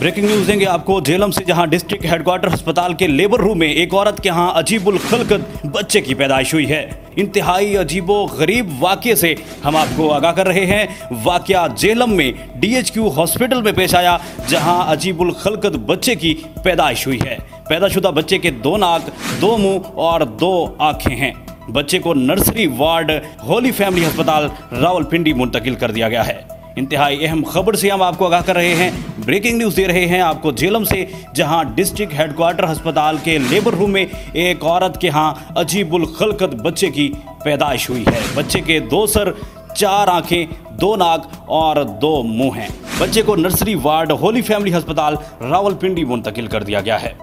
Breaking news देंगे आपको झेलम से, जहां डिस्ट्रिक्ट हेडक्वार्टर अस्पताल के लेबर रूम में एक औरत के यहां अजीबुल खल्कत बच्चे की पैदाइश हुई है। इंतहाई अजीबो गरीब वाक़े से हम आपको आगाह कर रहे हैं। वाक़या झेलम में DHQ हॉस्पिटल में पेश आया, जहां अजीबुल खल्कत बच्चे की पैदाइश हुई है। पैदाशुदा बच्चे के 2 नाक, 2 मुंह और 2 आंखें हैं। बच्चे को नर्सरी वार्ड होली फैमिली अस्पताल रावलपिंडी मुंतकिल कर दिया गया है। इंतहाई अहम खबर से हम आपको आगाह कर रहे हैं। ब्रेकिंग न्यूज़ दे रहे हैं आपको झेलम से, जहां डिस्ट्रिक्ट हेडक्वार्टर अस्पताल के लेबर रूम में एक औरत के यहाँ अजीबुल खल्कत बच्चे की पैदाइश हुई है। बच्चे के 2 सर, 4 आंखें, 2 नाक और 2 मुंह हैं। बच्चे को नर्सरी वार्ड होली फैमिली अस्पताल रावलपिंडी मुंतकिल कर दिया गया है।